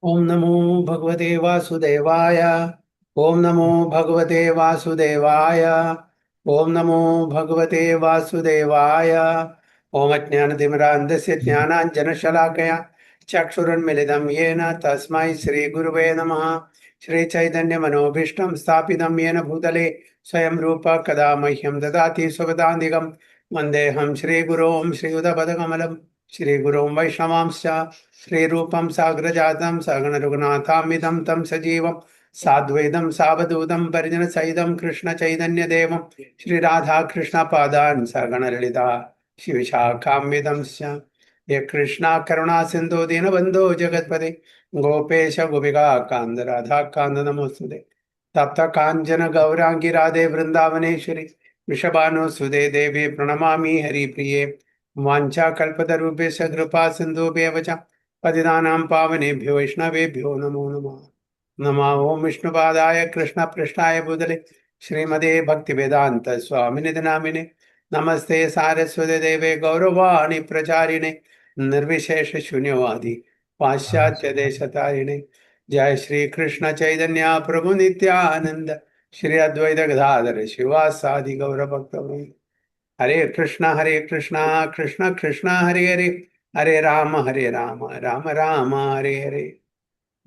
ओम नमो भगवते वासुदेवाय। ओम नमो भगवते वासुदेवाय। ओम नमो भगवते वासुदेवाय। ओम अज्ञानतिमिरान्धस्य ज्ञानाञ्जनशलाकया चक्षुरुन्मिलितं येन तस्मै श्रीगुरुवे नमः। श्रीचैतन्यमनोभीष्टं स्थापितं येन भूतले स्वयं रूप कदा मह्यं ददाति स्वपदान्तिकं वन्देऽहं श्रीगुरों श्रीयुतपदकमलं श्रीगुरों वैष्णवांश्च श्रीरूपं साग्रजातं सगणरघुनाथामितं तं सजीवं साद्वैतं सावधूतं परिजनसहितं कृष्णचैतन्यदेवं श्रीराधाकृष्णपादान् सगणललिता शिवशाखान्वितं च ये कृष्णा करुणा सिन्धु दीनबन्धो जगत्पते गोपेश गोपिका कान्द राधा कान्द नमोस्तुते तप्त काञ्चन गौराङ्गी राधे वृन्दावनेश्वरी वृषभानुसुते देवी प्रणमामि हरिप्रिये वाञ्छाकल्पतरुभ्यश्च कृपा सिन्धुभ्येव च पतितानां पावनेभ्यो वैष्णवेभ्यो नमो नमः। नमः ओं विष्णुपादाय कृष्णपृष्ठाय भूतले श्रीमते भक्तिवेदान्त स्वामिनिधि नामिने नमस्ते सारस्वते देवे गौरवाणि प्रचारिणे निर्विशेष शून्यवादी पाश्चात्य देशतारिणे जय श्री कृष्ण चैतन्य प्रभु नित्यानंद श्री अद्वैत गदाधर शिवासादि गौर भक्तवृंद हरे कृष्णा कृष्ण कृष्ण हरे हरे हरे राम राम राम हरे हरे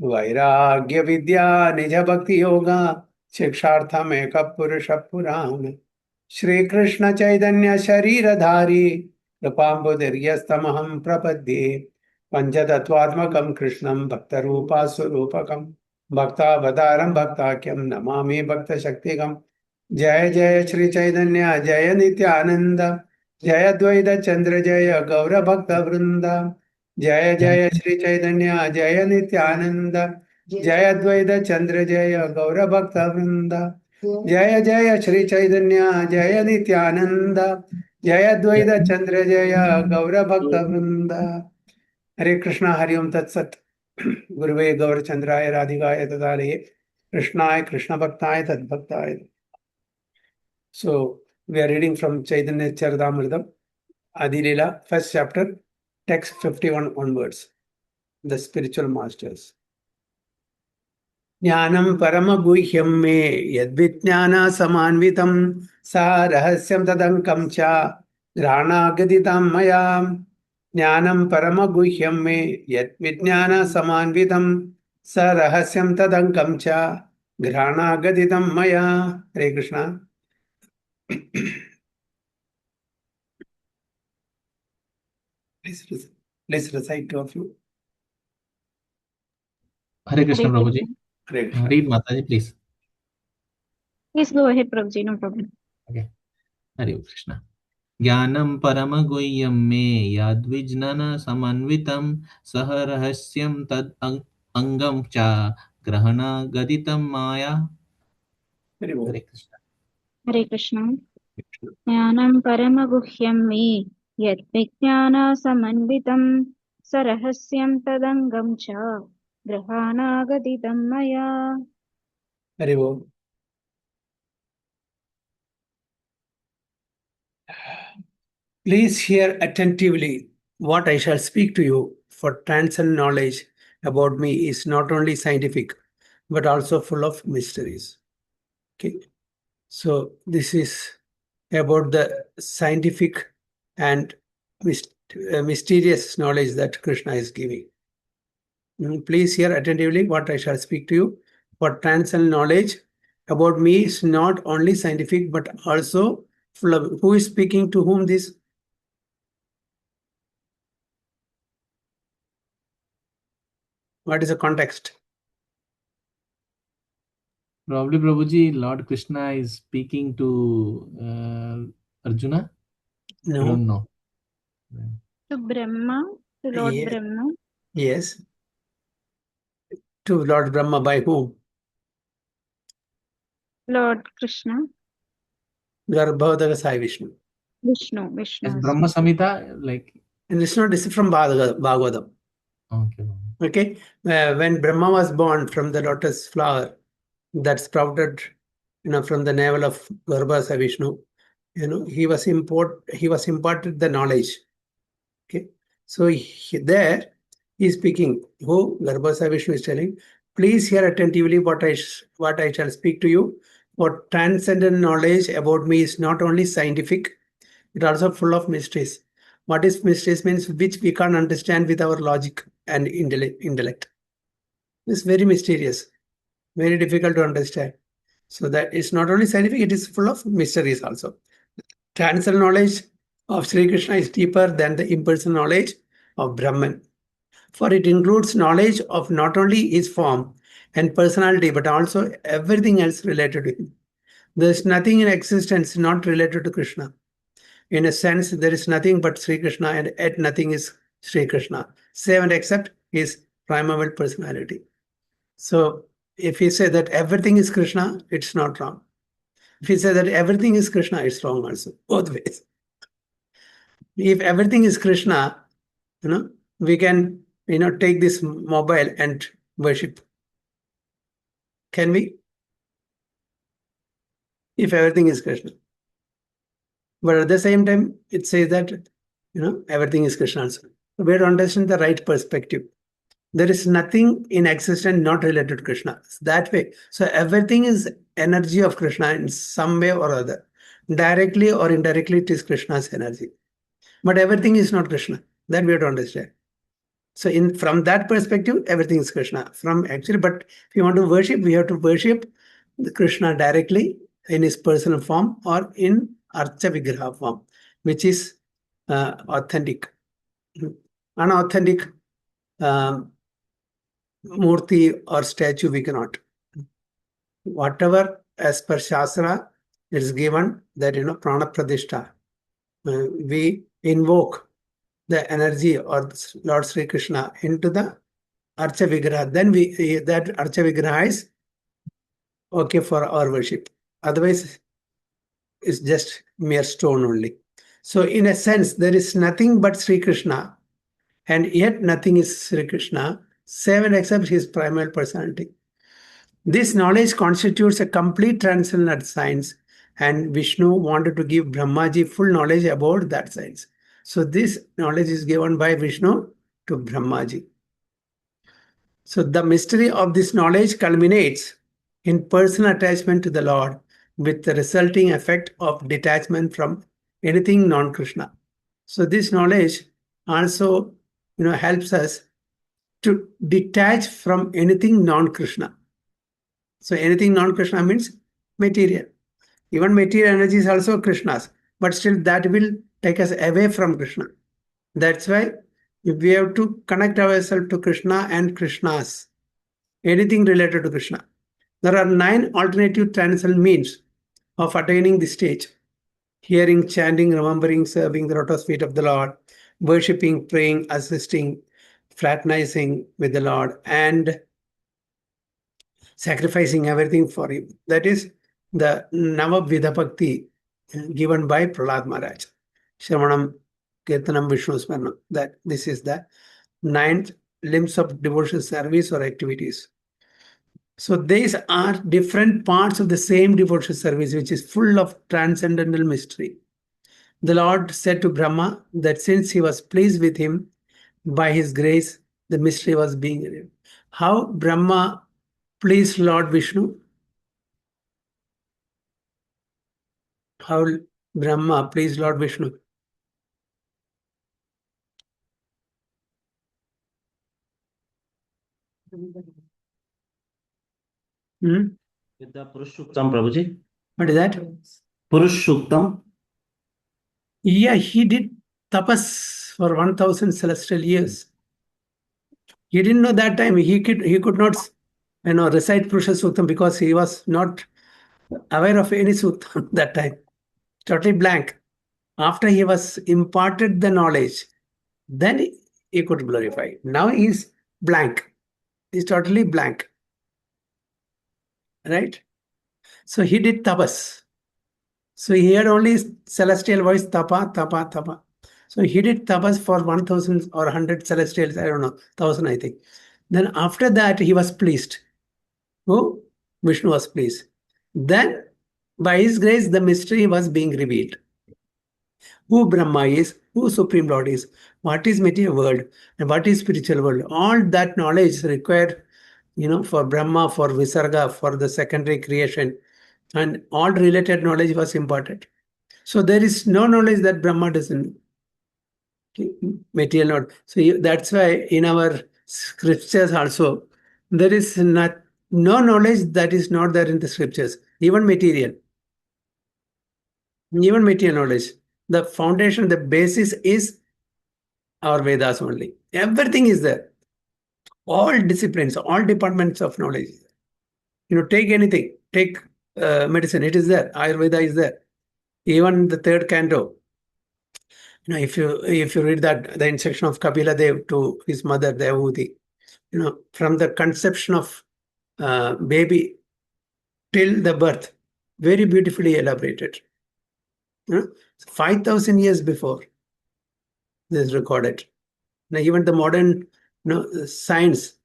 वैराग्य विद्या निज भक्ति योगा शिक्षार्थम एक पुरुष पुराण श्री कृष्ण चैतन्य शरीरधारी कृपाम्बुदिर्यस्तमहं प्रपद्ये पंचतत्वात्मकं कृष्णं भक्तरूपा स्वरूपकं भक्तावतारं भक्ताख्यं नमामि भक्तशक्तिकम् जय जय श्री चैतन्य जय नित्यानंद जय अद्वैत चंद्र जय गौर भक्त वृंद जय जय श्री चैतन्य जय नित्यानंद जय अद्वैत चंद्र जय गौर भक्त वृंद जय जय श्री चैतन्य जय नित्यानंद जय अद्वैत चंद्र जय गौर भक्त वृंद हरे कृष्णा हरि ओम तत्सत गुरुवे गौरचंद्राय राधिकाय तदालये कृष्णाय Krishna भक्ताय तद्भक्ताय. So we are reading from Chaitanya Charitamrita, Adi Leela, first chapter, text 51 onwards. The spiritual masters. ज्ञानं परमगुह्यं मे यद्विज्ञानसमान्वितं सा रहस्यं तदङ्कं च घ्राणागदितं मया. ज्ञानं परमगुह्यं मे यद्विज्ञानसमान्वितं स रहस्यं तदङ्कं च घ्राणागदितं मया. हरे Krishna. Please recite two of you. Hare Krishna, Hare Prabhuji. Hare Krishna. Read Mataji, please. Please go ahead, Prabhuji, no problem. Okay. Hare Krishna. ज्ञानं परमगुह्यं मे यद्विज्ञान समन्वितं सह रहस्यं तद् अंगं च ग्रहण गदितं माया. हरे Krishna. Hare Krishna. Jnanam paramaguhyam me yad vijnana samanvitam sarahasyam tadangam cha grahana gaditam maya. Hare Om. Please hear attentively what I shall speak to you, for transcendent knowledge about me is not only scientific, but also full of mysteries. Okay. So this is about the scientific and mysterious knowledge that Krishna is giving. Please hear attentively what I shall speak to you, for transcendent knowledge about me is not only scientific, but also full of. Who is speaking to whom this? What is the context? Probably, Prabhuji, Lord Krishna is speaking to Arjuna. No. I don't know. To Brahma, to Lord Yeah. Brahma. Yes. To Lord Brahma by whom? Lord Krishna. Garbhodaka Sai Vishnu. Vishnu. Is Brahma Samhita like? And it's not, this is from Bhagavatam. Okay. Okay. When Brahma was born from the lotus flower that sprouted, from the navel of Garbhodaka Vishnu, he was imparted the knowledge. Okay. So there, He is speaking. Who? Garbhasa Vishnu is telling, please hear attentively what I shall speak to you. For transcendent knowledge about me is not only scientific, it also full of mysteries. What is mysteries means which we can't understand with our logic and intellect. It's very mysterious, very difficult to understand. So that it's not only scientific, it is full of mysteries also. Transcendental knowledge of Sri Krishna is deeper than the impersonal knowledge of Brahman. For it includes knowledge of not only his form and personality, but also everything else related to him. There is nothing in existence not related to Krishna. In a sense, there is nothing but Sri Krishna, and yet nothing is Sri Krishna, save and except his primeval personality. So, if we say that everything is Krishna, it's not wrong. If we say that everything is Krishna, it's wrong also, both ways. If everything is Krishna, we can, take this mobile and worship. Can we? If everything is Krishna. But at the same time, it says that, everything is Krishna also. We have to understand the right perspective. There is nothing in existence not related to Krishna. It's that way. So everything is energy of Krishna in some way or other. Directly or indirectly, it is Krishna's energy. But everything is not Krishna. That we have to understand. So from that perspective, everything is Krishna. But if you want to worship, we have to worship the Krishna directly in his personal form or in Archa Vigraha form, which is authentic. Unauthentic murti or statue we cannot. Whatever as per Shastra is given, that prana pradishta, we invoke the energy or Lord Sri Krishna into the Archa Vigraha. Then that Archa Vigraha is okay for our worship. Otherwise, it's just mere stone only. So in a sense, there is nothing but Sri Krishna, and yet nothing is Sri Krishna, save and except his primal personality. This knowledge constitutes a complete transcendental science, and Vishnu wanted to give Brahmaji full knowledge about that science. So this knowledge is given by Vishnu to Brahmaji. So the mystery of this knowledge culminates in personal attachment to the Lord, with the resulting effect of detachment from anything non-Krishna. So this knowledge also, helps us to detach from anything non-Krishna. So anything non-Krishna means material. Even material energy is also Krishna's, but still that will take us away from Krishna. That's why we have to connect ourselves to Krishna and Krishna's, anything related to Krishna. There are 9 alternative transcendental means of attaining this stage: hearing, chanting, remembering, serving the lotus feet of the Lord, worshipping, praying, assisting, fraternizing with the Lord, and sacrificing everything for him. That is the Navavidha Bhakti given by Prahlad Maharaj. Shravanam, Kirtanam, Vishnu Smaranam. That this is the 9th limbs of devotional service or activities. So these are different parts of the same devotional service, which is full of transcendental mystery. The Lord said to Brahma that since he was pleased with him, by his grace, the mystery was being revealed. How Brahma pleased Lord Vishnu? How Brahma pleased Lord Vishnu? With the Purushuktam, Prabhuji. What is that? Purushuktam. Yeah, he did tapas for 1000 celestial years. He didn't know that time. He could not, recite Purusha Suktam because he was not aware of any Suktam that time. Totally blank. After he was imparted the knowledge, then he could glorify. Now he is blank. He's totally blank. Right? So he did tapas. So he had only celestial voice, tapa, tapa, tapa. So he did tapas for 1000 or 100 celestials, I don't know, 1000 I think. Then after that he was pleased. Who? Vishnu was pleased. Then by his grace the mystery was being revealed. who Brahma is, who Supreme Lord is, what is material world, and what is spiritual world. All that knowledge is required, for Brahma, for Visarga, for the secondary creation, and all related knowledge was important. So there is no knowledge that Brahma doesn't material knowledge. So that's why in our scriptures also there is no knowledge that is not there in the scriptures, even material knowledge. The foundation, the basis is our Vedas only. Everything is there. All disciplines, all departments of knowledge. Take anything. Take medicine. It is there. Ayurveda is there. Even the third canto. If you read that, the instruction of Kapila Dev to his mother Devahuti, from the conception of baby till the birth, very beautifully elaborated. 5,000 years before this is recorded. Now even the modern science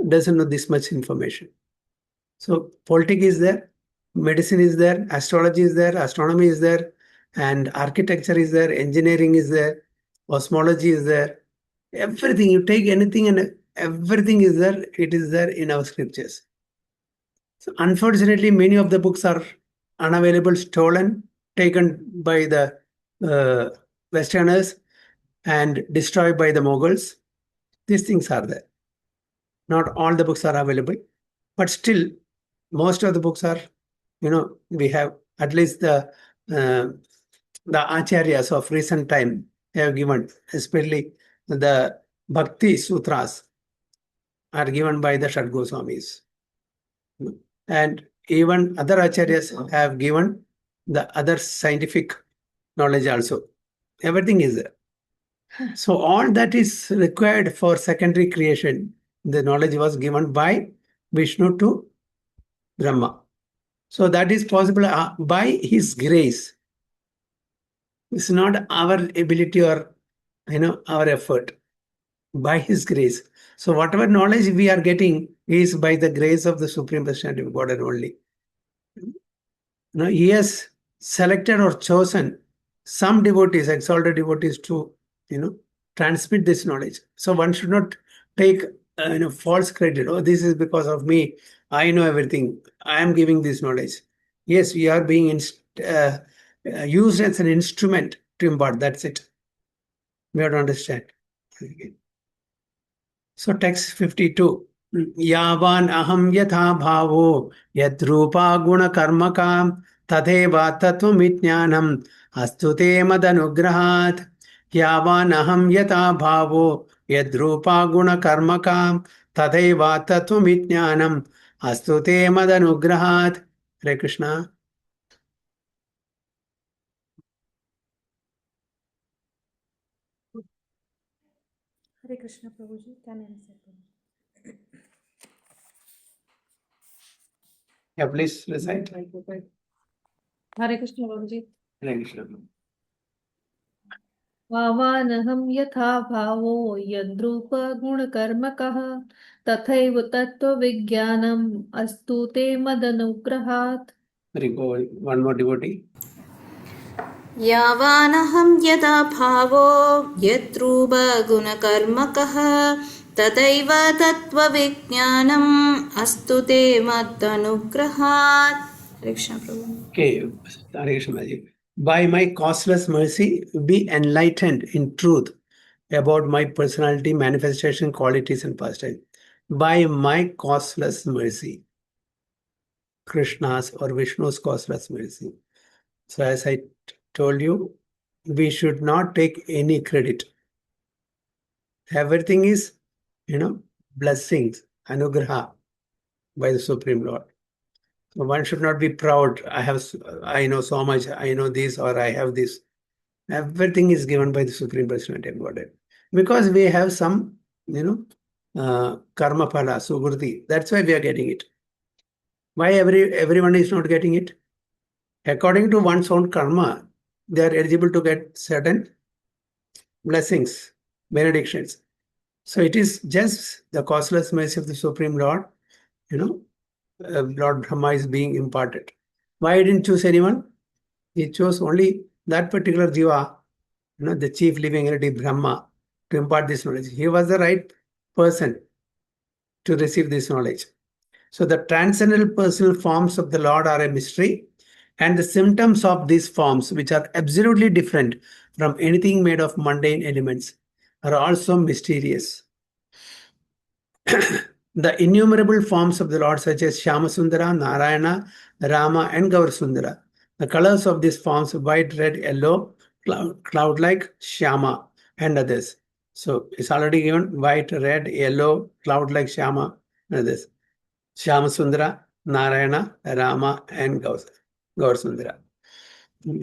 doesn't know this much information. So politics is there, medicine is there, astrology is there, astronomy is there, and architecture is there, engineering is there, cosmology is there. Everything, you take anything and everything is there. It is there in our scriptures. So unfortunately, many of the books are unavailable, stolen, taken by the Westerners and destroyed by the Mughals. These things are there. Not all the books are available, but still most of the books are, we have at least the acharyas of recent time have given, especially the Bhakti Sutras are given by the Shad Goswamis. And even other acharyas have given the other scientific knowledge also. Everything is there. So all that is required for secondary creation, the knowledge was given by Vishnu to Brahma. So that is possible by his grace. It's not our ability or our effort. By his grace. So whatever knowledge we are getting is by the grace of the Supreme Personality of Godhead only. He has selected or chosen some devotees, exalted devotees, to transmit this knowledge. So one should not take false credit. Oh, this is because of me. I know everything. I am giving this knowledge. Yes, we are being used as an instrument to impart. That's it. We have to understand. So text 52. Yavan aham yatha bhavo yadrupa guna karmakam tadeva tattvamitnyanam astute madanugrahat. Yavan aham yatha bhavo yadrupa guna karmakam tadeva tattvamitnyanam astute madanugrahat. Hare Krishna. Hare Krishna, Prabhuji. Can I answer? Yeah, please recite. Hare Krishna, Prabhuji. Hare Krishna. भावानहं यथा भावो यद्रूप गुणकर्मकः तथैव तत्त्वविज्ञानम् अस्तु ते मदनुग्रहात्. Very good. One more devotee. यावानहं यदा भावो यद्रूपगुणकर्मकः तथैव तत्त्वविज्ञानम् अस्तु ते मदनुग्रहात्. Krishna Prabhu. Okay, Hare Krishna ji. By my causeless mercy, be enlightened in truth about my personality, manifestation, qualities, and pastime. By my causeless mercy, Krishna's or Vishnu's causeless mercy. So as I told you, we should not take any credit. Everything is, blessings, anugraha by the Supreme Lord. So one should not be proud. I know so much, I know this, or I have this. Everything is given by the Supreme Personality of Godhead. Because we have some, karma phala, sugurti. That's why we are getting it. Why everyone is not getting it? According to one's own karma, they are eligible to get certain blessings, benedictions. So it is just the causeless mercy of the Supreme Lord, Lord Brahma is being imparted. Why he didn't choose anyone? He chose only that particular jiva the chief living entity Brahma, to impart this knowledge. He was the right person to receive this knowledge. So the transcendental personal forms of the Lord are a mystery, and the symptoms of these forms, which are absolutely different from anything made of mundane elements, are also mysterious. The innumerable forms of the Lord, such as Shyamasundara, Narayana, Rama, and Gaurasundara. The colors of these forms, white, red, yellow, cloud-like, Shyama, and others. So it's already given white, red, yellow, cloud-like, Shyama, and others. Shyamasundara, Narayana, Rama, and Gaurasundara.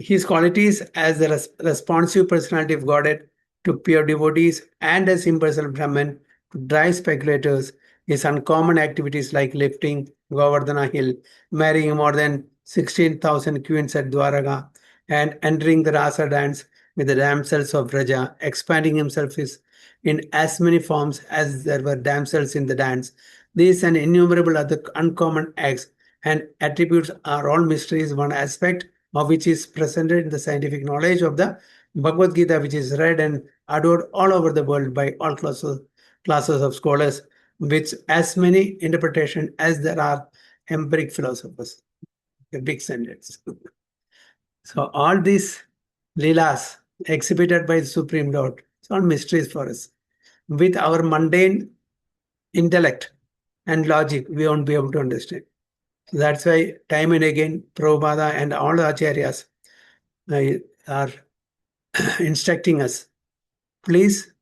His qualities as the responsive personality of Godhead to pure devotees and as impersonal Brahman to dry speculators, his uncommon activities like lifting Govardhana hill, marrying more than 16,000 queens at Dwaraka, and entering the Rasa dance with the damsels of Raja, expanding himself in as many forms as there were damsels in the dance. These and innumerable other uncommon acts and attributes are all mysteries, one aspect of which is presented in the scientific knowledge of the Bhagavad Gita, which is read and adored all over the world by all classes of scholars, with as many interpretations as there are empiric philosophers. A big sentence. So all these leelas exhibited by the Supreme Lord, it's all mysteries for us. With our mundane intellect and logic, we won't be able to understand. So that's why time and again, Prabhupada and all the acharyas are instructing us, please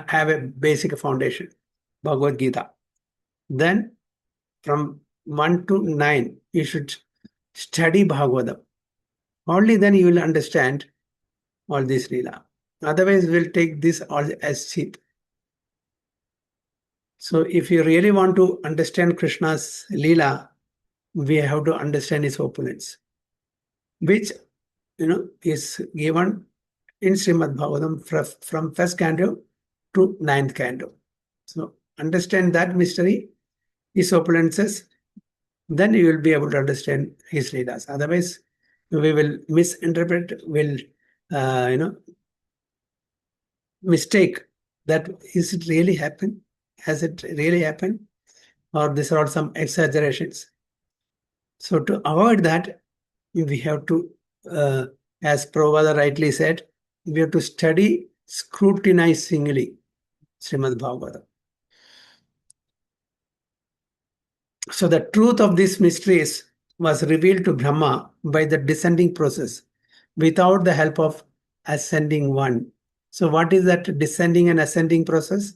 have a basic foundation, Bhagavad Gita. Then from 1 to 9, you should study Bhagavatam. Only then you will understand all this Leela. Otherwise, we'll take this all as cheap. So if you really want to understand Krishna's Leela, we have to understand his opulence, which is given in Srimad Bhagavatam from first canto to 9th canto. So understand that mystery, his opulences, then you will be able to understand his Leelas. Otherwise, we will misinterpret, will mistake that is it really happened? Has it really happened? Or these are all some exaggerations. So to avoid that, we have to, as Prabhupada rightly said, we have to study scrutinizingly Srimad Bhagavatam. So the truth of these mysteries was revealed to Brahma by the descending process without the help of ascending one. So what is that descending and ascending process?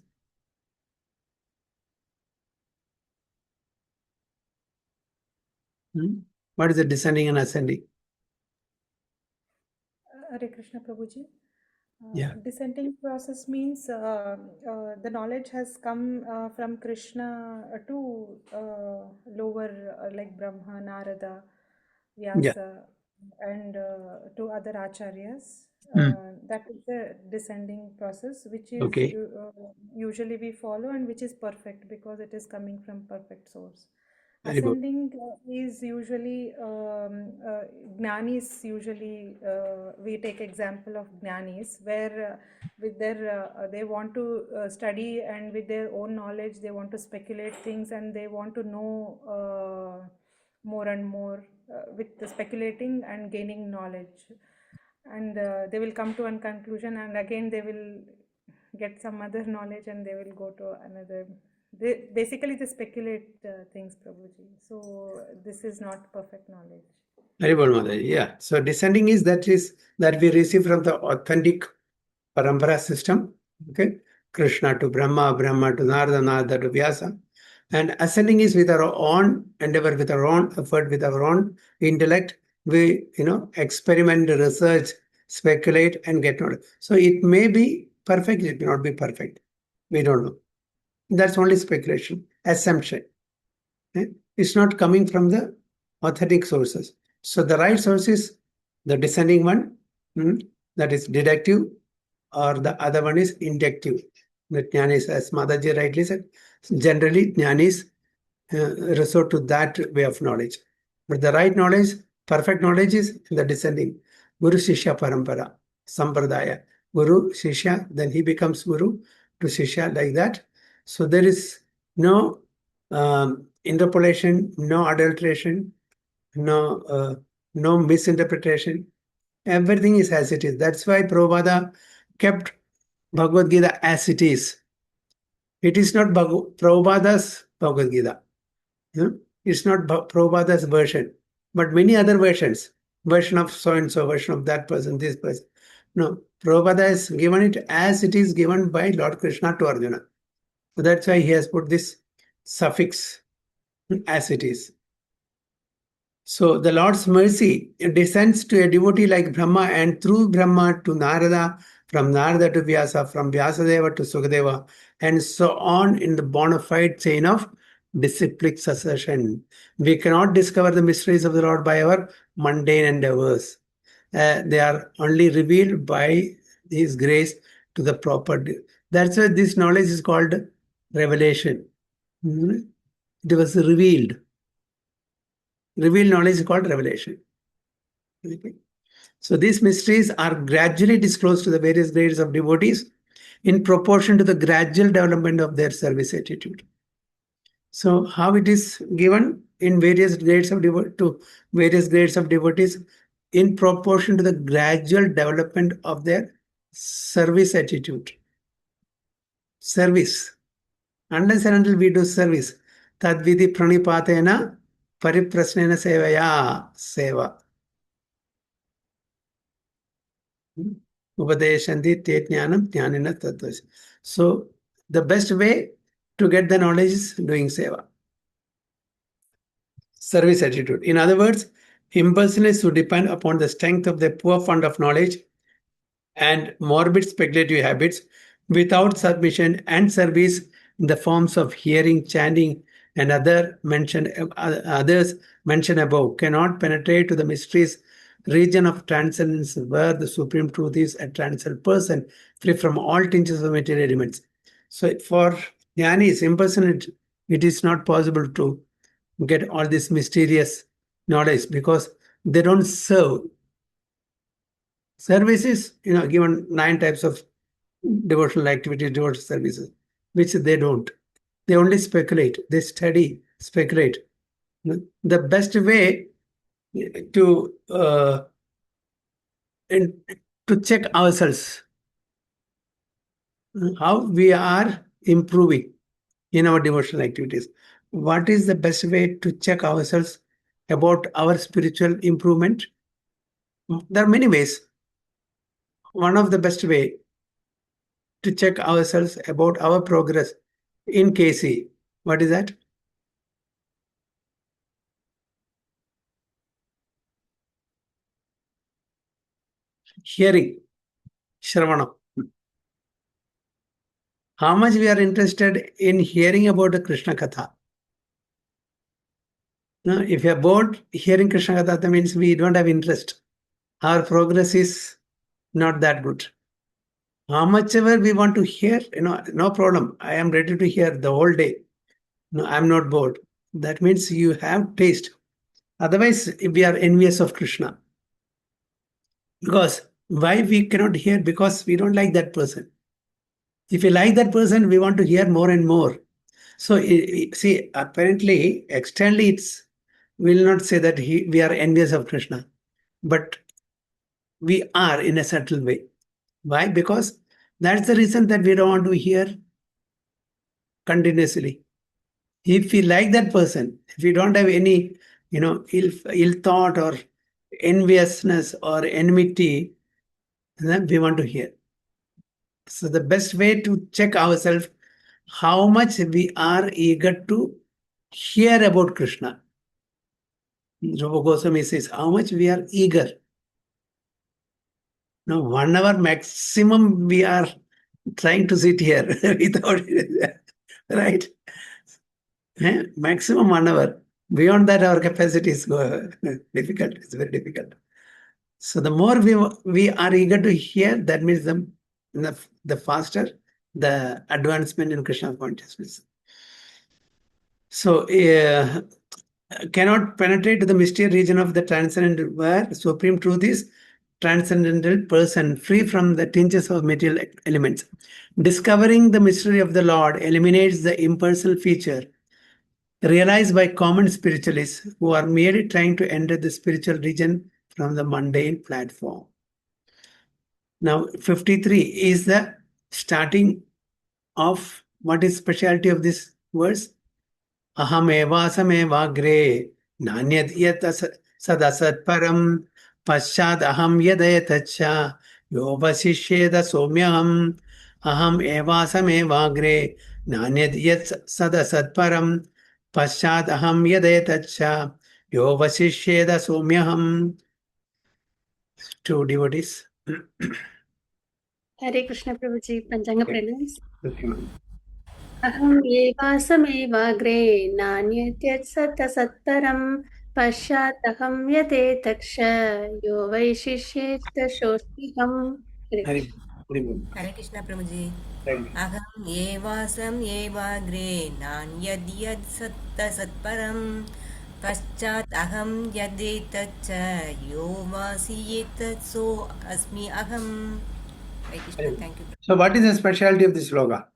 What is the descending and ascending? Hare Krishna Prabhuji. Yeah. Descending process means the knowledge has come from Krishna to lower like Brahma, Narada, Vyasa, and to other acharyas. That is the descending process, which is usually we follow and which is perfect because it is coming from perfect source. Ascending is usually Jnanis. Usually, we take example of Jnanis, where with their they want to study and with their own knowledge they want to speculate things and they want to know more and more with the speculating and gaining knowledge, and they will come to one conclusion and again they will get some other knowledge and they will go to another. They speculate things, Prabhuji. So this is not perfect knowledge. Very well, Mother. Yeah. So descending is that we receive from the authentic parampara system. Okay. Krishna to Brahma, Brahma to Narada, Narada to Vyasa. And ascending is with our own endeavor, with our own effort, with our own intellect. We, experiment, research, speculate, and get knowledge. So it may be perfect, it may not be perfect. We don't know. That's only speculation, assumption. It's not coming from the authentic sources. So the right source is the descending one, that is deductive, or the other one is inductive. The Jnanis, as Mataji rightly said, generally Jnanis resort to that way of knowledge. But the right knowledge, perfect knowledge is the descending Guru Shishya Parampara, Sampradaya, Guru, Shishya, then he becomes Guru to Shishya, like that. So there is no interpolation, no adulteration, no misinterpretation. Everything is as it is. That's why Prabhupada kept Bhagavad Gita as it is. It is not Prabhupada's Bhagavad Gita. It's not Prabhupada's version, but many other versions. Version of so and so, version of that person, this person. No, Prabhupada has given it as it is given by Lord Krishna to Arjuna. So that's why he has put this suffix as it is. So the Lord's mercy descends to a devotee like Brahma, and through Brahma to Narada, from Narada to Vyasa, from Vyasadeva to Sukadeva, and so on in the bona fide chain of disciplic succession. We cannot discover the mysteries of the Lord by our mundane endeavors. They are only revealed by His grace to the proper. That's why this knowledge is called revelation. It was revealed. Revealed knowledge is called revelation. Okay. So these mysteries are gradually disclosed to the various grades of devotees in proportion to the gradual development of their service attitude. So how it is given in various grades of devotees in proportion to the gradual development of their service attitude. Service. Unless and until we do service, tadvidi pranipatena pariprasnena sevaya seva. Upadeshanti te jnanam jnanina tattva. So the best way to get the knowledge is doing seva. Service attitude. In other words, impulsiveness should depend upon the strength of their poor fund of knowledge and morbid speculative habits without submission and service in the forms of hearing, chanting, and others mentioned above cannot penetrate to the mysteries region of transcendence where the supreme truth is a transcendental person free from all tinges of material elements. So for jnanis, impersonate, it is not possible to get all this mysterious knowledge because they don't serve. Services, given 9 types of devotional activities, devotional services, which they don't. They only speculate. They study, speculate. The best way to check ourselves, how we are improving in our devotional activities. What is the best way to check ourselves about our spiritual improvement? There are many ways. One of the best way to check ourselves about our progress in KC. What is that? Hearing, Shravana. How much we are interested in hearing about the Krishna Katha. Now, if you are bored hearing Krishna Katha, that means we don't have interest. Our progress is not that good. How much ever we want to hear, no problem. I am ready to hear the whole day. No, I'm not bored. That means you have taste. Otherwise, we are envious of Krishna. Because why we cannot hear? Because we don't like that person. If we like that person, we want to hear more and more. So, see, apparently, externally, we'll not say that we are envious of Krishna. But we are in a subtle way. Why? Because that's the reason that we don't want to hear continuously. If we like that person, if we don't have any, ill thought or enviousness or enmity, then we want to hear. So the best way to check ourselves, how much we are eager to hear about Krishna. Rupa Goswami says, how much we are eager. Now, 1 hour maximum we are trying to sit here without, right? Maximum 1 hour. Beyond that, our capacity is difficult. It's very difficult. So the more we are eager to hear, that means the faster the advancement in Krishna consciousness. So cannot penetrate to the mysterious region of the transcendent where supreme truth is transcendental person, free from the tinges of material elements. Discovering the mystery of the Lord eliminates the impersonal feature realized by common spiritualists who are merely trying to enter the spiritual region from the mundane platform. Now, 53 is the starting of what is specialty of this verse? Ahameva sameva gre nanyad yat sadasat param paschad aham yadayatacha yovasishyeda somyaham aham eva sameva gre nanyad yat sadasat param paschad aham yadayatacha yovasishyeda somyaham. Two devotees. Hare Krishna Prabhuji, Panchanga presents. Okay. Aham evasame nanyat satparam pashyataham yate taksha yo vaishishye tashoshiham. Hari Bol. Hare Krishna Prabhu ji Right. अहम एवासम एवाग्रे नान्यद्यद् सत्तसत्परं पश्चात् अहं यदेतच्च यो वासि एतत् सो अस्मि अहम् Hare Krishna thank you So, what is the specialty of this sloka?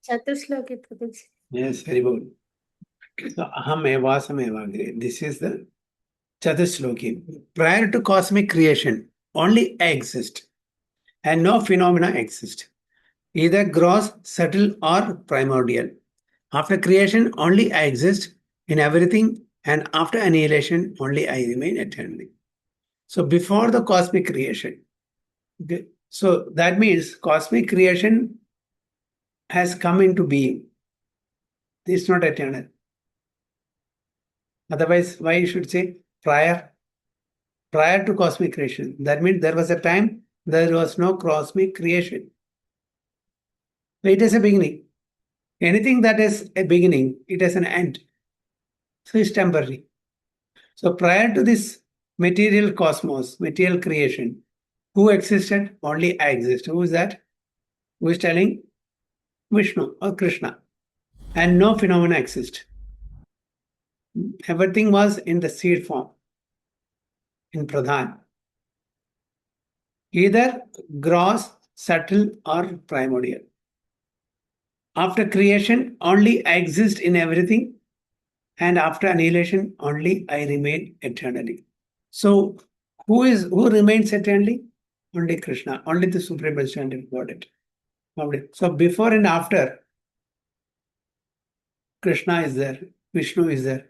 Chatusloki Prabhuji. Yes, very good. So, aham evasam evagre. This is the Chatusloki. Prior to cosmic creation, only I exist and no phenomena exist, either gross, subtle, or primordial. After creation, only I exist in everything, and after annihilation, only I remain eternally. So, before the cosmic creation, okay, so that means cosmic creation has come into being. It's not eternal. Otherwise, why you should say prior to cosmic creation? That means there was a time there was no cosmic creation. So it is a beginning. Anything that is a beginning, it has an end. So it's temporary. So prior to this material cosmos, material creation, who existed? Only I exist. Who is that? Who is telling? Vishnu or Krishna. And no phenomena exist. Everything was in the seed form, in Pradhan. Either gross, subtle, or primordial. After creation, only I exist in everything, and after annihilation, only I remain eternally. So, who remains eternally? Only Krishna, only the Supreme Personality of Godhead. So, before and after, Krishna is there, Vishnu is there.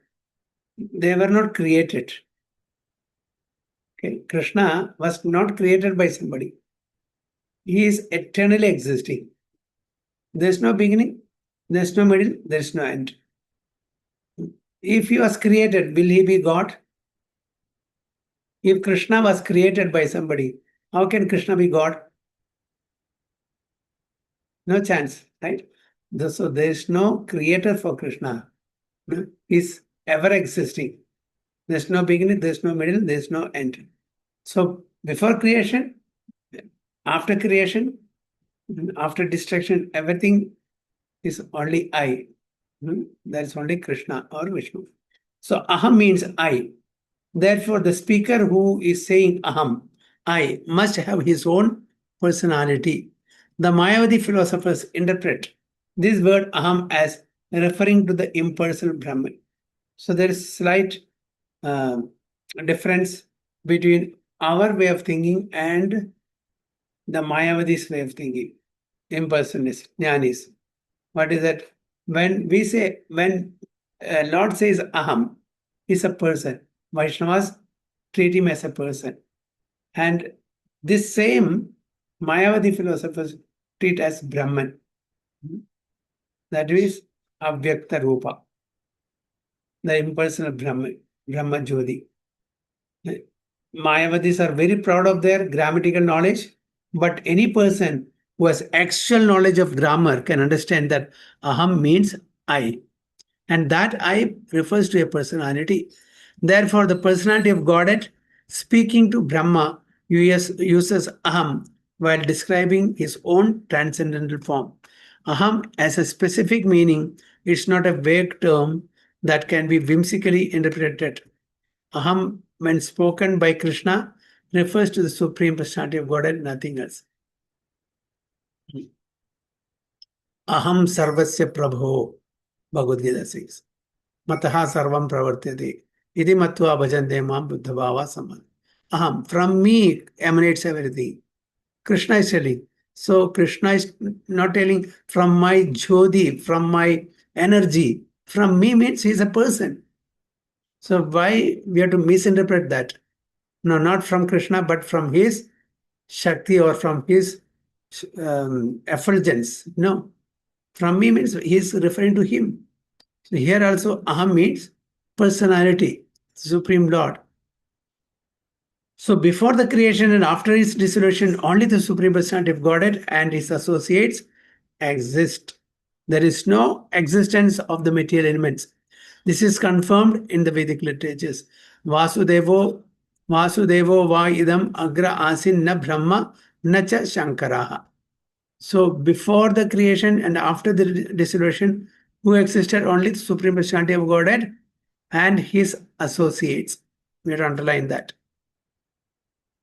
They were not created. Okay. Krishna was not created by somebody. He is eternally existing. There is no beginning, there is no middle, there is no end. If he was created, will he be God? If Krishna was created by somebody, how can Krishna be God? No chance, right? So there is no creator for Krishna. He is ever existing. There is no beginning, there is no middle, there is no end. So before creation, after creation, after destruction, everything is only I. That is only Krishna or Vishnu. So aham means I. Therefore, the speaker who is saying aham, I, must have his own personality. The Mayavadi philosophers interpret this word aham as referring to the impersonal Brahman. So there is slight difference between our way of thinking and the Mayavadi's way of thinking. Impersonalists, jnanis. What is that? When Lord says aham, is a person. Vaishnavas treat him as a person. And this same Mayavadi philosophers treat as Brahman. That is Avyakta Rupa, the impersonal Brahman, Brahma Jyoti. Mayavadis are very proud of their grammatical knowledge, but any person who has actual knowledge of grammar can understand that aham means I. And that I refers to a personality. Therefore, the personality of Godhead, speaking to Brahma, uses aham while describing his own transcendental form. Aham has a specific meaning It's not a vague term that can be whimsically interpreted. Aham, when spoken by Krishna, refers to the Supreme Personality of Godhead, nothing else. Aham sarvasya prabho, Bhagavad Gita says. Mataha sarvam pravartyate. Iti matva bhajante mam buddha bhava saman. Aham, from me emanates everything. Krishna is telling. So Krishna is not telling from my jyoti, from my energy. From me means he is a person. So why we have to misinterpret that? No, not from Krishna, but from his Shakti or from his effulgence. No, from me means he is referring to him. So here also Aham means personality, Supreme Lord. So before the creation and after its dissolution, only the Supreme Personality of Godhead and its associates exist. There is no existence of the material elements. This is confirmed in the Vedic literatures. Vasudevo va idam agra asin na brahma na cha shankaraha. So before the creation and after the dissolution, who existed? Only the Supreme Personality of Godhead and his associates. We have to underline that.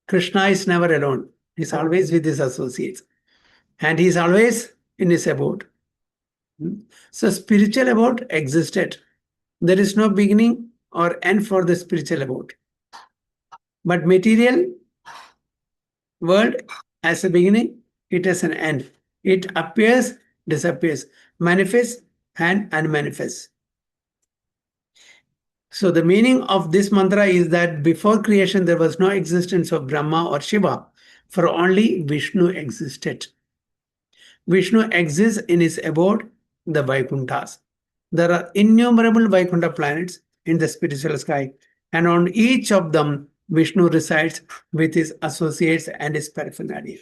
Krishna is never alone. He's always with his associates. And he's always in his abode. So spiritual abode existed. There is no beginning or end for the spiritual abode. But material world has a beginning, it has an end. It appears, disappears, manifests and unmanifests. So the meaning of this mantra is that before creation there was no existence of Brahma or Shiva, for only Vishnu existed. Vishnu exists in his abode, the Vaikunthas. There are innumerable Vaikuntha planets in the spiritual sky, and on each of them Vishnu resides with his associates and his paraphernalia.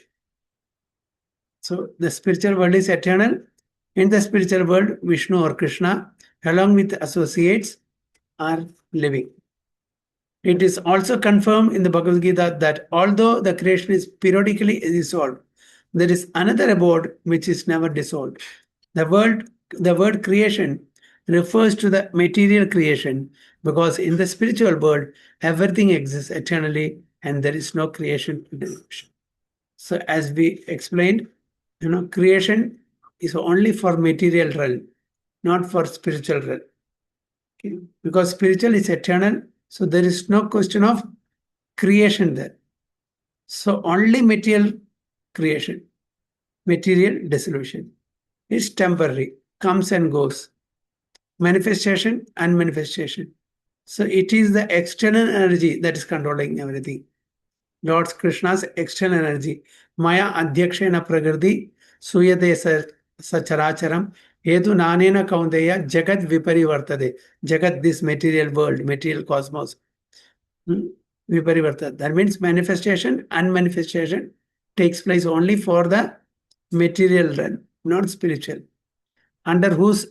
So the spiritual world is eternal. In the spiritual world, Vishnu or Krishna, along with associates, are living. It is also confirmed in the Bhagavad Gita that although the creation is periodically dissolved, there is another abode which is never dissolved. The word creation refers to the material creation, because in the spiritual world, everything exists eternally and there is no creation and dissolution. So as we explained, creation is only for material realm, not for spiritual realm. Okay? Because spiritual is eternal, so there is no question of creation there. So only material creation, material dissolution is temporary, comes and goes. Manifestation and manifestation. So it is the external energy that is controlling everything. Lord Krishna's external energy. Maya adhyakshena prakriti suyate sacharacharam edu nanena kaunteya jagat viparivartade. Jagat, this material world, material cosmos. Viparivartade. That means manifestation and manifestation takes place only for the material realm, not spiritual. Under whose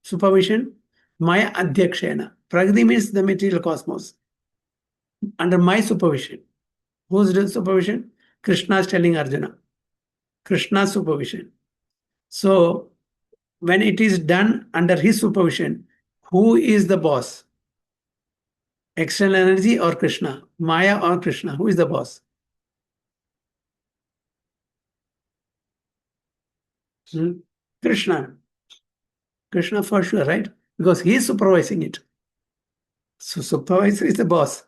supervision? Maya adhyakshena. Prakriti means the material cosmos. Under my supervision. Whose supervision? Krishna is telling Arjuna. Krishna's supervision. So when it is done under his supervision, who is the boss? External energy or Krishna? Maya or Krishna? Who is the boss? Krishna. Krishna for sure, right? Because he is supervising it. So supervisor is the boss.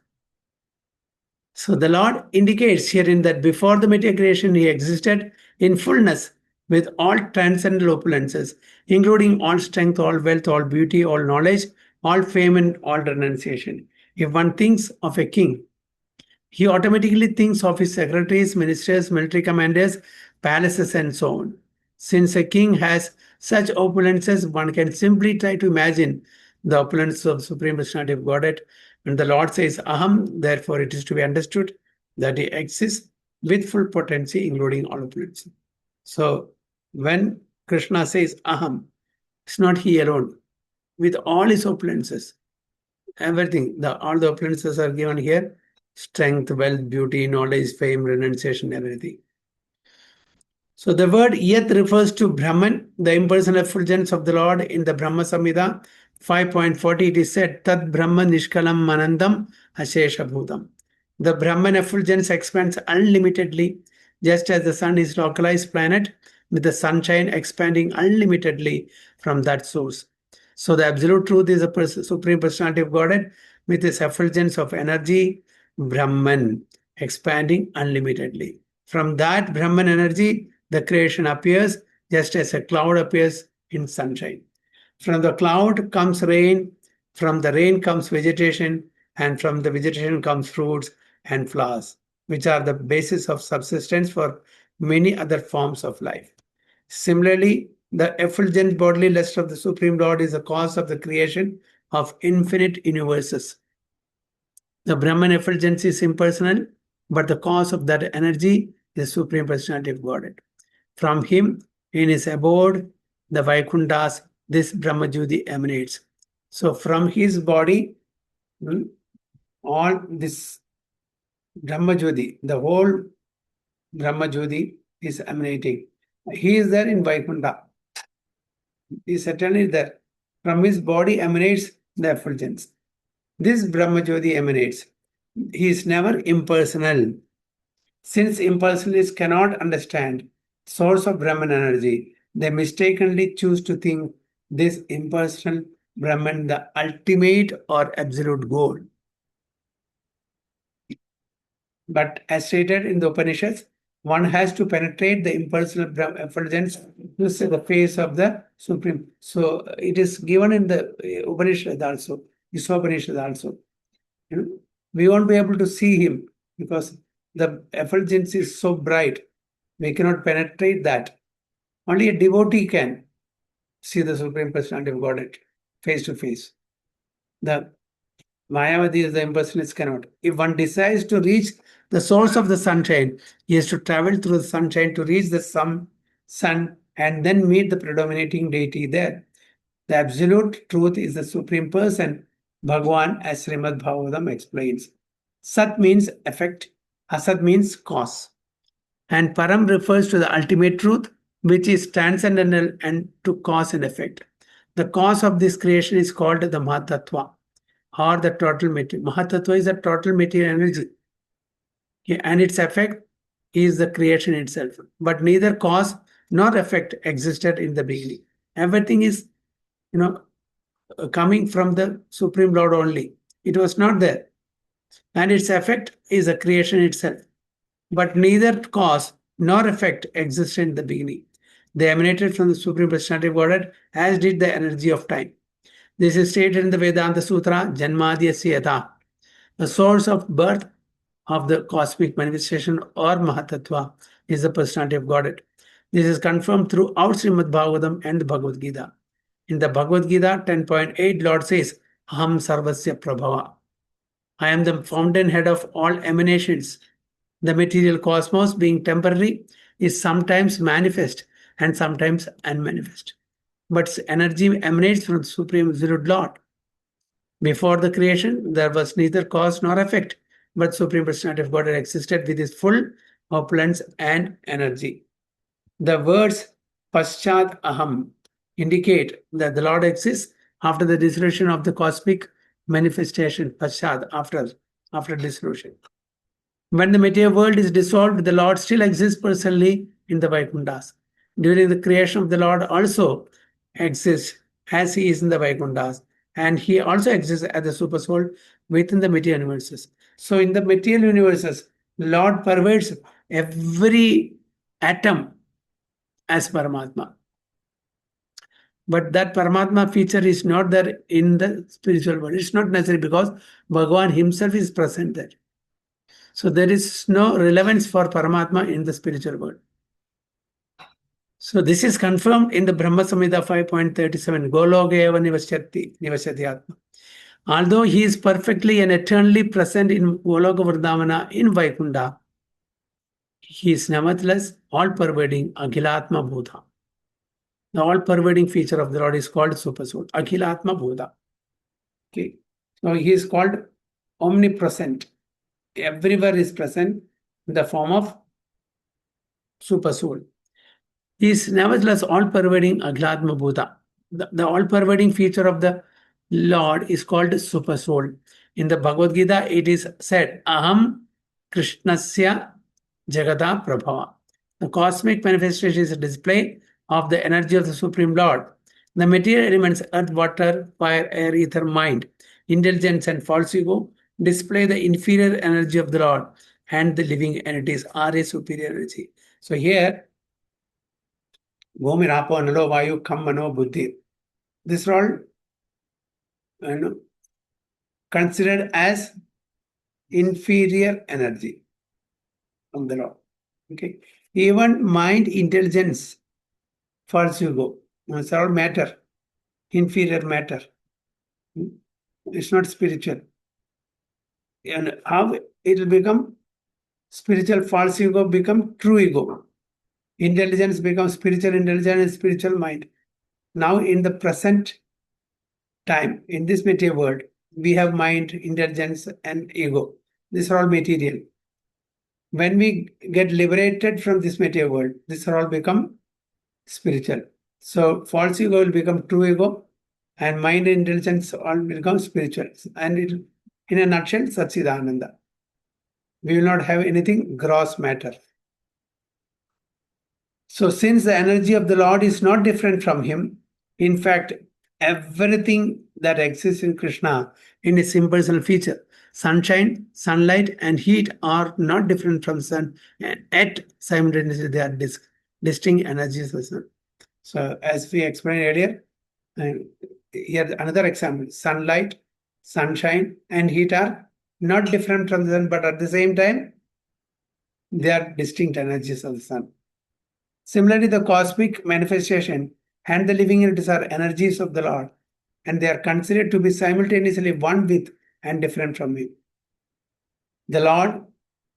So the Lord indicates herein that before the material creation, he existed in fullness with all transcendental opulences, including all strength, all wealth, all beauty, all knowledge, all fame, and all renunciation. If one thinks of a king, he automatically thinks of his secretaries, ministers, military commanders, palaces, and so on. Since a king has such opulences, one can simply try to imagine the opulence of Supreme Personality of Godhead. And the Lord says, Aham, therefore it is to be understood that he exists with full potency, including all opulence. So when Krishna says Aham, it's not he alone. With all his opulences, everything, all the opulences are given here: strength, wealth, beauty, knowledge, fame, renunciation, everything. So the word yet refers to Brahman, the impersonal effulgence of the Lord. In the Brahma Samhita 5.40, it is said, Tad Brahma Nishkalam Manandam Ashesha Bhutam. The Brahman effulgence expands unlimitedly, just as the sun is localized planet, with the sunshine expanding unlimitedly from that source. So the absolute truth is a supreme personality of Godhead with its effulgence of energy, Brahman, expanding unlimitedly. From that Brahman energy, the creation appears just as a cloud appears in sunshine. From the cloud comes rain, from the rain comes vegetation, and from the vegetation comes fruits and flowers, which are the basis of subsistence for many other forms of life. Similarly, the effulgent bodily lust of the Supreme Lord is the cause of the creation of infinite universes. The Brahman effulgence is impersonal, but the cause of that energy is Supreme Personality of Godhead. From him, in his abode, the Vaikunthas, this Brahmajyoti emanates. So from his body, all this Brahmajyoti, the whole Brahmajyoti is emanating. He is there in Vaikuntha. He is certainly there. From his body emanates the effulgence. This Brahmajyoti emanates. He is never impersonal. Since impersonalists cannot understand source of Brahman energy, they mistakenly choose to think this impersonal Brahman the ultimate or absolute goal. But as stated in the Upanishads, one has to penetrate the impersonal effulgence to see the face of the Supreme. So it is given in the Upanishad also, Upanishad also. We won't be able to see him because the effulgence is so bright. We cannot penetrate that. Only a devotee can see the Supreme Personality of Godhead face to face. The Mayavadis, the impersonalists cannot. If one decides to reach the source of the sunshine, he has to travel through the sunshine to reach the sun and then meet the predominating deity there. The absolute truth is the Supreme Person, Bhagavan, as Srimad Bhagavatam explains. Sat means effect, Asat means cause. And Param refers to the ultimate truth, which is transcendental and to cause and effect. The cause of this creation is called the Mahatattva, or the total material. Mahatattva is the total material energy. And its effect is the creation itself. But neither cause nor effect existed in the beginning. Everything is, coming from the Supreme Lord only. It was not there. And its effect is the creation itself. But neither cause nor effect existed in the beginning. They emanated from the Supreme Personality of Godhead, as did the energy of time. This is stated in the Vedanta Sutra, Janmadhyasya Yatha. The source of birth of the cosmic manifestation or Mahatattva is the Personality of Godhead. This is confirmed throughout Srimad Bhagavatam and the Bhagavad Gita. In the Bhagavad Gita 10.8, Lord says, Aham Sarvasya Prabhava. I am the fountainhead of all emanations. The material cosmos, being temporary, is sometimes manifest and sometimes unmanifest. But energy emanates from the Supreme Absolute Lord. Before the creation, there was neither cause nor effect, but Supreme Personality of Godhead existed with its full opulence and energy. The words Paschat Aham indicate that the Lord exists after the dissolution of the cosmic manifestation, Paschat, after dissolution. When the material world is dissolved, the Lord still exists personally in the Vaikunthas. During the creation of the Lord also exists as he is in the Vaikunthas, and he also exists as the super soul within the material universes. So in the material universes, the Lord pervades every atom as Paramatma. But that Paramatma feature is not there in the spiritual world. It's not necessary because Bhagavan himself is present there. So there is no relevance for Paramatma in the spiritual world. So this is confirmed in the Brahma Samhita 5.37. Goloka eva nivasyati atma. Although he is perfectly and eternally present in Goloka Vrindavan in Vaikuntha, he is nevertheless all-pervading Akhilatma Bhuta. The all-pervading feature of the Lord is called Super Soul, Akhilatma Bhuta. Okay. So he is called omnipresent. Everywhere is present in the form of Super Soul. He is nevertheless all-pervading Aglatma Bhuta. The all-pervading feature of the Lord is called Supersoul. In the Bhagavad Gita, it is said, Aham Krishnasya Jagata Prabhava. The cosmic manifestation is a display of the energy of the Supreme Lord. The material elements, earth, water, fire, air, ether, mind, intelligence, and false ego display the inferior energy of the Lord, and the living entities are a superior energy. So here, Bhumi, Rapo, Analo, Vayu, Kam, Mano, Buddhi. These are all considered as inferior energy of the Lord. Okay. Even mind, intelligence, false ego, it's all matter, inferior matter. It's not spiritual. And how it will become spiritual false ego become true ego. Intelligence becomes spiritual intelligence and spiritual mind. Now in the present time, in this material world, we have mind, intelligence, and ego. These are all material. When we get liberated from this material world, these are all become spiritual. So false ego will become true ego, and mind and intelligence all become spiritual. And it, in a nutshell, Satchidananda. We will not have anything gross matter. So since the energy of the Lord is not different from him, in fact, everything that exists in Krishna in its impersonal feature, sunshine, sunlight, and heat are not different from sun, and yet simultaneously they are distinct energies of the sun. So as we explained earlier, here another example, sunlight, sunshine, and heat are not different from the sun, but at the same time, they are distinct energies of the sun. Similarly, the cosmic manifestation and the living entities are energies of the Lord, and they are considered to be simultaneously one with and different from him. The Lord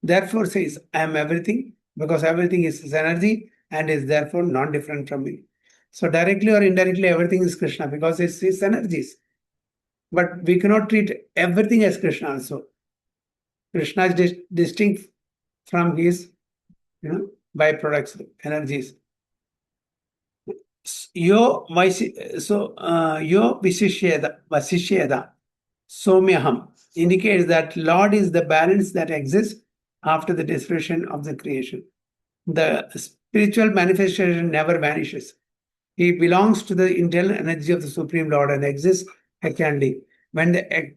therefore says, I am everything, because everything is his energy and is therefore not different from me. So directly or indirectly, everything is Krishna because it's his energies. But we cannot treat everything as Krishna also. Krishna is distinct from his byproducts, energies. Yo Vasishyeda Somyaham indicates that Lord is the balance that exists after the destruction of the creation. The spiritual manifestation never vanishes. He belongs to the internal energy of the Supreme Lord and exists eternally. When the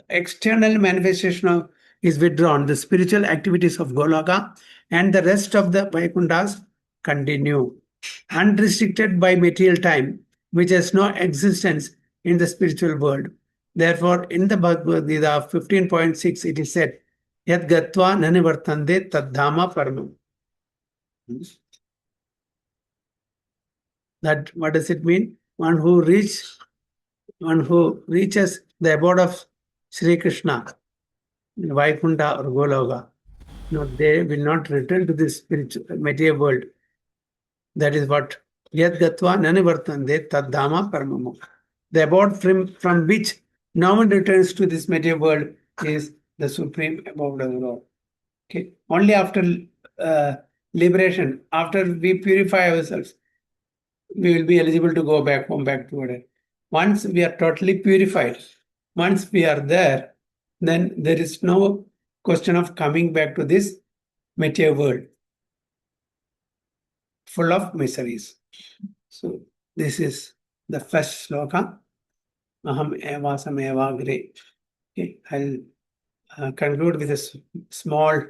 external manifestation is withdrawn, the spiritual activities of Goloka and the rest of the Vaikunthas continue, unrestricted by material time, which has no existence in the spiritual world. Therefore, in the Bhagavad Gita 15.6, it is said, Yad Gatva Nanivartande Tadhama Paramam. That what does it mean? One who reaches the abode of Sri Krishna, Vaikuntha or Goloka, they will not return to this spiritual material world. That is what Yad Gatva Nanivartande Tadhama Paramam. The abode from which no one returns to this material world is the supreme abode of the Lord. Okay. Only after liberation, after we purify ourselves, we will be eligible to go back home, back to order. Once we are totally purified, once we are there, then there is no question of coming back to this material world full of miseries. So this is the first sloka. Aham evasam evagre. Okay, I'll conclude with a small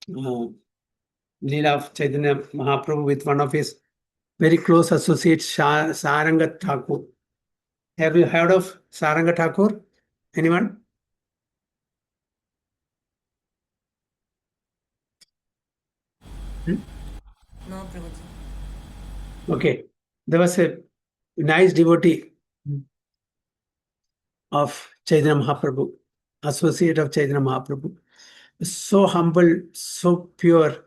Leela of Chaitanya Mahaprabhu with one of his very close associates, Saranga Thakur. Have you heard of Saranga Thakur? Anyone? No, Prabhuji. Okay. There was a nice devotee of Chaitanya Mahaprabhu, associate of Chaitanya Mahaprabhu. So humble, so pure.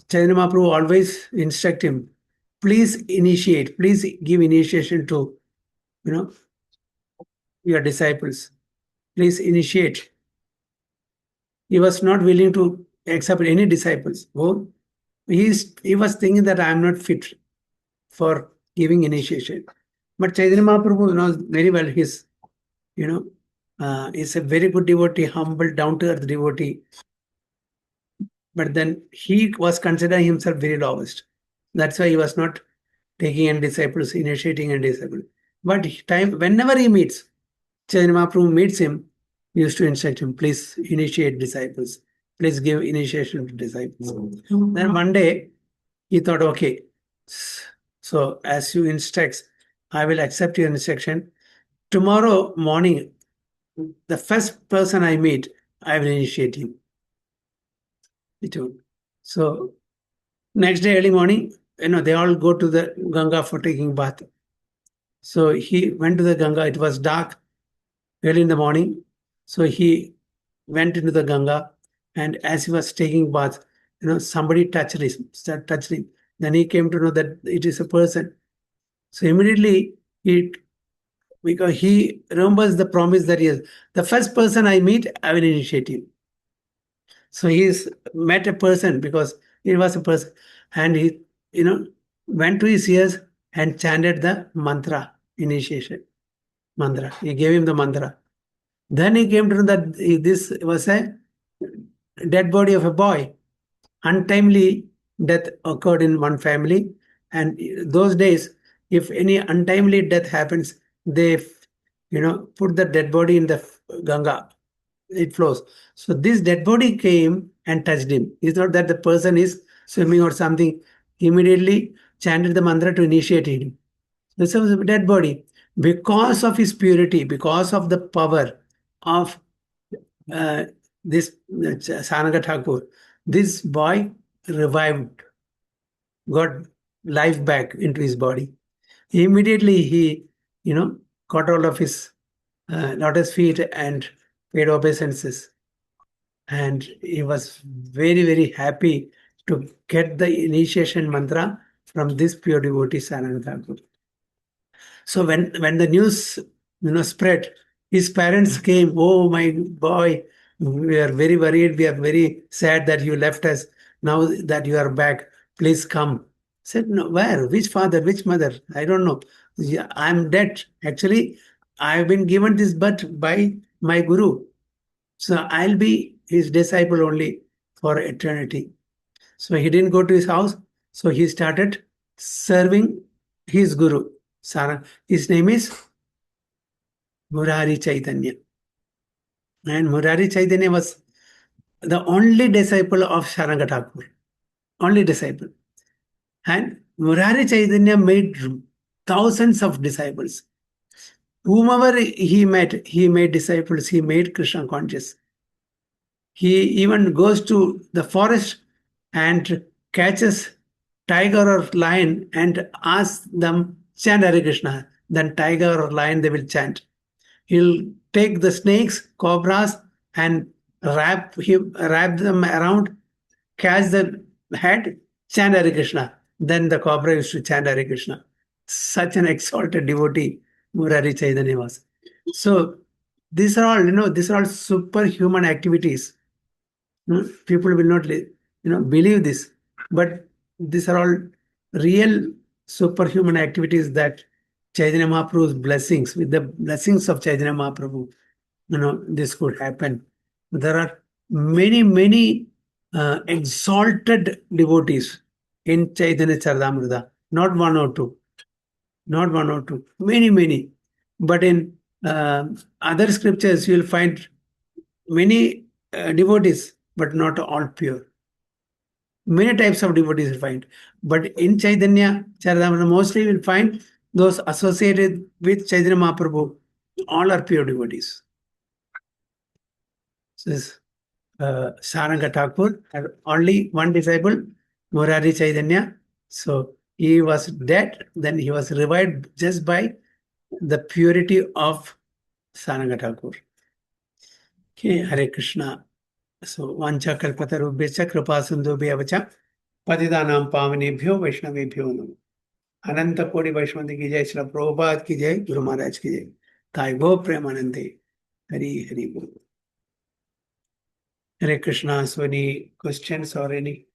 Chaitanya Mahaprabhu always instruct him, please initiate, please give initiation to, your disciples. Please initiate. He was not willing to accept any disciples. He was thinking that I am not fit for giving initiation. But Chaitanya Mahaprabhu knows very well his, is a very good devotee, humble, down-to-earth devotee. But then he was considering himself very lowest. That's why he was not taking any disciples, initiating any disciples. But whenever he meets, Chaitanya Mahaprabhu meets him, he used to instruct him, please initiate disciples. Please give initiation to disciples. Then one day, he thought, okay, so as you instruct, I will accept your instruction. Tomorrow morning, the first person I meet, I will initiate him. He told. So next day early morning, they all go to the Ganga for taking bath. So he went to the Ganga. It was dark early in the morning. So he went into the Ganga, and as he was taking bath, somebody touched him. Then he came to know that it is a person. So immediately because he remembers the promise that he has. The first person I meet, I will initiate him. So he's met a person because it was a person, and he, went to his ears and chanted the mantra, initiation mantra. He gave him the mantra. Then he came to know that this was a dead body of a boy. Untimely death occurred in one family, and those days, if any untimely death happens, they, put the dead body in the Ganga. It flows. So this dead body came and touched him. It's not that the person is swimming or something. He immediately chanted the mantra to initiate him. This was a dead body. Because of his purity, because of the power of this Sananga Thakur, this boy revived, got life back into his body. Immediately he, caught hold of his lotus feet and paid obeisances. And he was very, very happy to get the initiation mantra from this pure devotee, Sananga Thakur. So when the news, spread, his parents came, oh, my boy, we are very worried. We are very sad that you left us. Now that you are back, please come. Said, no, where? Which father? Which mother? I don't know. Yeah, I'm dead. Actually, I've been given this birth by my guru. So I'll be his disciple only for eternity. So he didn't go to his house. So he started serving his guru. His name is Murari Chaitanya. And Murari Chaitanya was the only disciple of Saranga Thakur. Only disciple. And Murari Chaitanya made thousands of disciples. Whomever he met, he made disciples, he made Krishna conscious. He even goes to the forest and catches tiger or lion and asks them, chant Hare Krishna. Then tiger or lion, they will chant. He'll take the snakes, cobras, and wrap them around, catch the head, chant Hare Krishna. Then the cobra used to chant Hare Krishna. Such an exalted devotee Murari Chaitanya was. So these are all, superhuman activities. People will not, believe this, but these are all real superhuman activities that Chaitanya Mahaprabhu's blessings, with the blessings of Chaitanya Mahaprabhu, this could happen. There are many, many exalted devotees in Chaitanya Charitamrita, not one or two, many, many. But in other scriptures, you will find many devotees, but not all pure. Many types of devotees you find. But in Chaitanya Charitamrita, mostly you will find those associated with Chaitanya Mahaprabhu, all are pure devotees. This is Saranga Thakur had only one disciple, Murari Chaitanya. So he was dead, then he was revived just by the purity of Saranga Thakur. Okay, Hare Krishna. So Vancha Kalpatarubhyacha Kripa Sindhubhyavacha Patidanam Pavanebhyo Vaishnavebhyo Namo. अनंत कोटि वैष्णव की जय, श्री प्रभुपाद की जय, गुरु महाराज की जय, ताई गो प्रेमानंदे, हरि हरि बोल. Hare Krishna. So any questions or any